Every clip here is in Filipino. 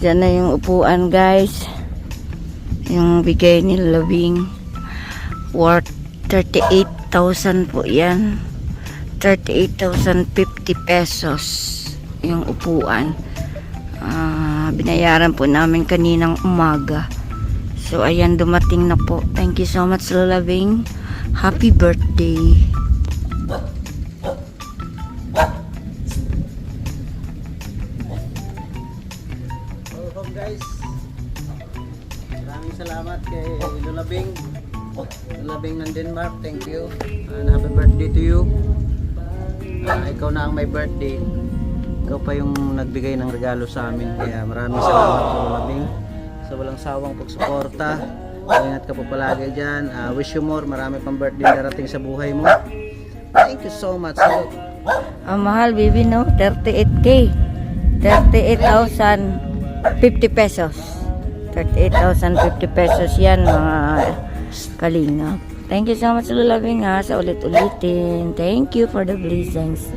Diyan na yung upuan, guys. Yung bigay ni Labing. Worth 38,000 po yan. 38,050 pesos yung upuan. Binayaran po namin kaninang umaga. So, ayan, dumating na po. Thank you so much, Labing. Happy birthday. Welcome, guys. Maraming salamat kay Labing. Labing ng Denmark. Thank you. And happy birthday to you. Ikaw na ang may birthday. Ikaw pa yung nagbigay ng regalo sa amin. Kaya maraming salamat sa Labing. Sa walang sawang pagsuporta. Ingat ka po palagi dyan. Wish you more. Marami pang birthday darating sa buhay mo. Thank you so much. Ang mahal, baby, no? 38K. 38,050 pesos. 38,050 pesos yan, mga kalingap. Thank you so much, Labing, ha, sa ulit-ulitin. Thank you for the blessings.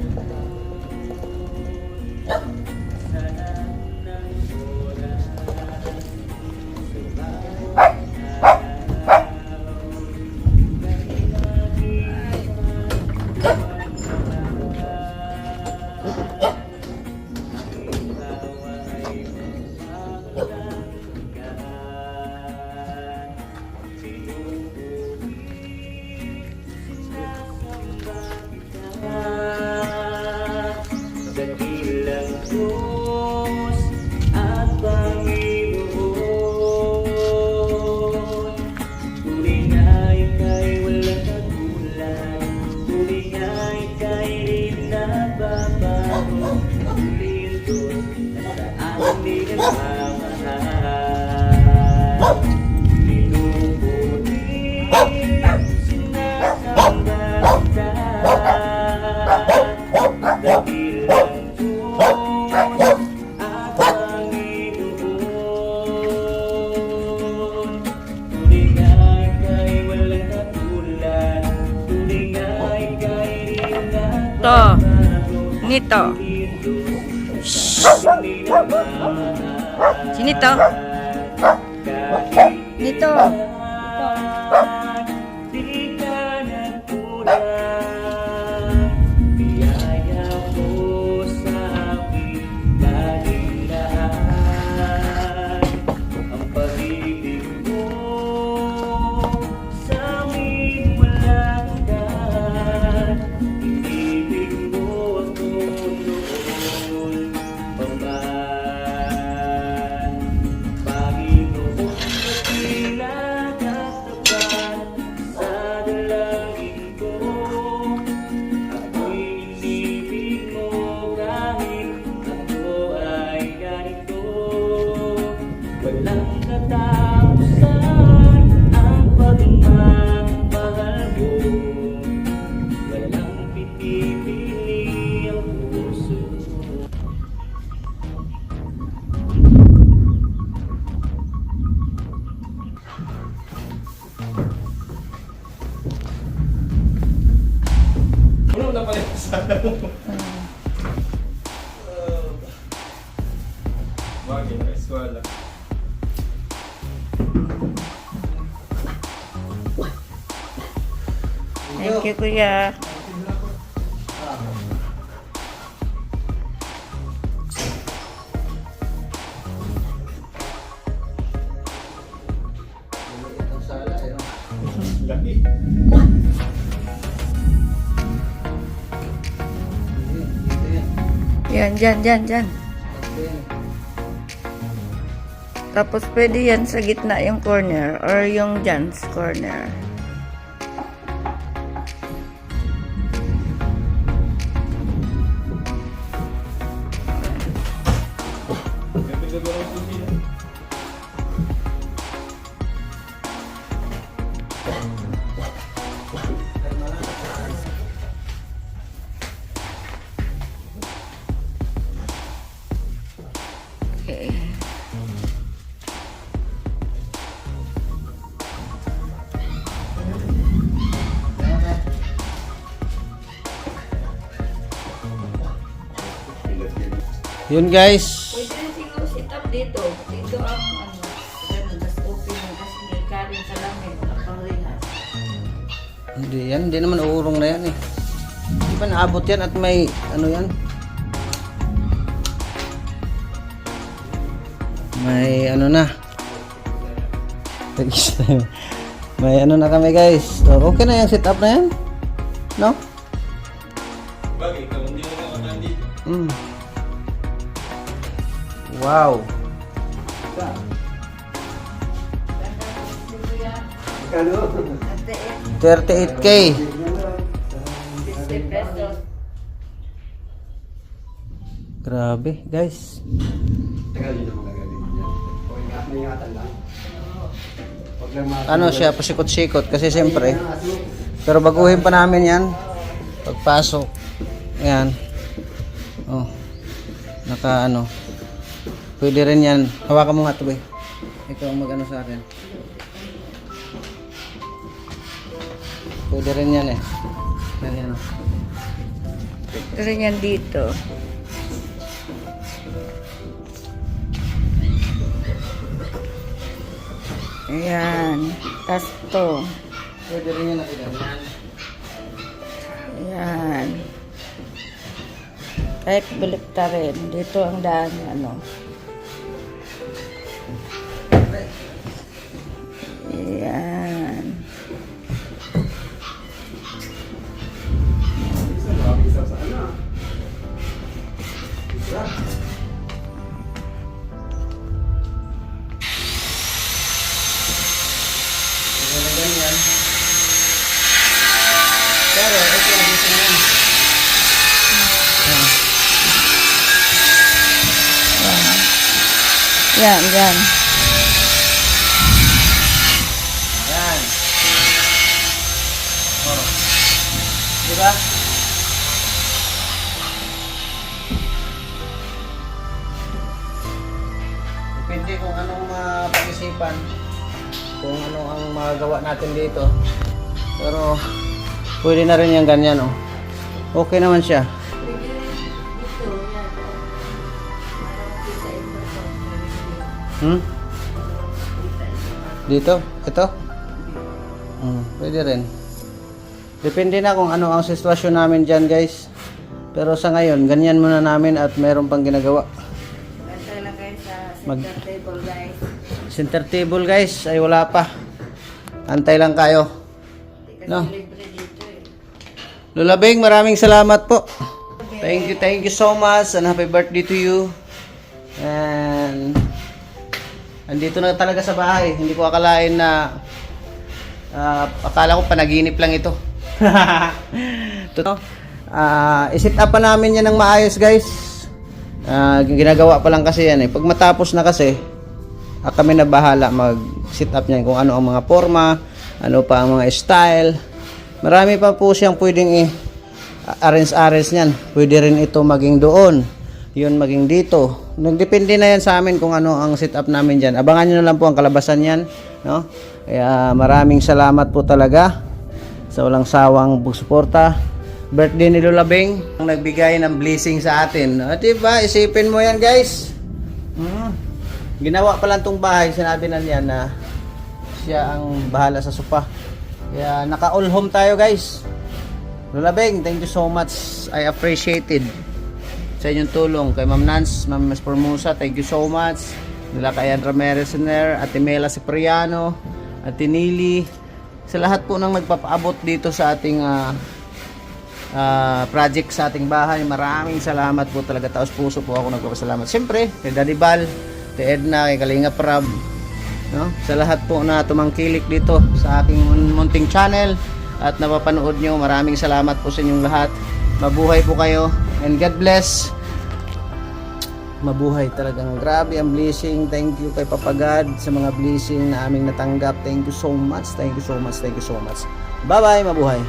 Nito. Sini to. Nito. Thank you, kuya. Yan, dyan. Tapos pwede yan sa gitna yung corner or yung dyan sa corner. Okay. Yun guys. Pwede rin siguro sit up dito. Hindi naman uurong na yan eh. Di ba naabot yan at may ano yan? May ano na. May ano na kami guys. So, okay na yung setup na yan? No? Bagay, ikaw hindi mo nakakataan dito. Wow. 38K. 50 pesos. Grabe, guys. Tagal yun naman gagawin niya. O may ingatan lang. Pag lang Ano siya, pasikot-sikot kasi siyempre. Pero baguhin pa namin yan. Pagpasok. Ayan. Oh. Naka ano. Pwede rin yan. Hawakan mo nga ito, boy. Ikaw ang mag-ano sa akin. Pwede rin yan eh. Yan, oh. Ito rin yan dito. Ayan. Tapos to. Pwede rin yan natin. Ayan. Kahit balikta rin. Dito ang daan ano. Ayan. Ganyan. Pero ito yung dito na yan. Yan, yan. Yan. Oh. Diba? Depende kung anong mapag-isipan, kung ano ang magawa natin dito. Pero pwede na rin yung ganyan, oh. Okay naman siya. Dito? Ito? Pwede rin. Depende na kung ano ang sitwasyon namin dyan, guys. Pero sa ngayon, ganyan muna namin at mayroon pang ginagawa. Basta lang kayo sa Mag- center table, guys. Center table, guys, ay wala pa. Antay lang kayo. Kasi No. libre dito eh. Lola Beng, maraming salamat po. Thank you so much and happy birthday to you. And andito na talaga sa bahay. Hindi ko akalain na akala ko panaginip lang ito. I-set up pa namin yan ng maayos, guys. Ginagawa pa lang kasi yan eh. Pag matapos na kasi, kami na bahala mag-set up niyan kung ano ang mga forma, ano pa ang mga style. Marami pa po siyang pwedeng arrange niyan. Pwede rin ito maging doon, yun maging dito. Nagdepende na yan sa amin kung ano ang setup namin dyan. Abangan nyo na lang po ang kalabasan yan, no? Kaya maraming salamat po talaga sa walang sawang pagsuporta. Birthday ni Lola Beng ang nagbigay ng blessing sa atin. At diba, isipin mo yan, guys. Ginawa pa lang tong bahay, sinabi na niya na siya ang bahala sa sopa. Kaya naka-all home tayo, guys. Lola Beng, thank you so much. I appreciated sa inyong tulong. Kay Ma'am Nance, Ma'am Mas Formosa, thank you so much. Nila kay Ann Ramirez, Ate Mela Cipriano, Ate Nili, sa lahat po nang nagpapaabot dito sa ating project sa ating bahay. Maraming salamat po talaga. Taos puso po ako nagpapasalamat. Siyempre, kay Daddy Bal, kay Edna, kay Kalinga Prab, no? Sa lahat po na tumangkilik dito sa aking munting channel at napapanood nyo, maraming salamat po sa inyong lahat. Mabuhay po kayo and God bless. Mabuhay talagang grabe ang blessing. Thank you kay Papa God sa mga blessing na aming natanggap. Thank you so much. Thank you so much. Thank you so much. Bye bye, mabuhay.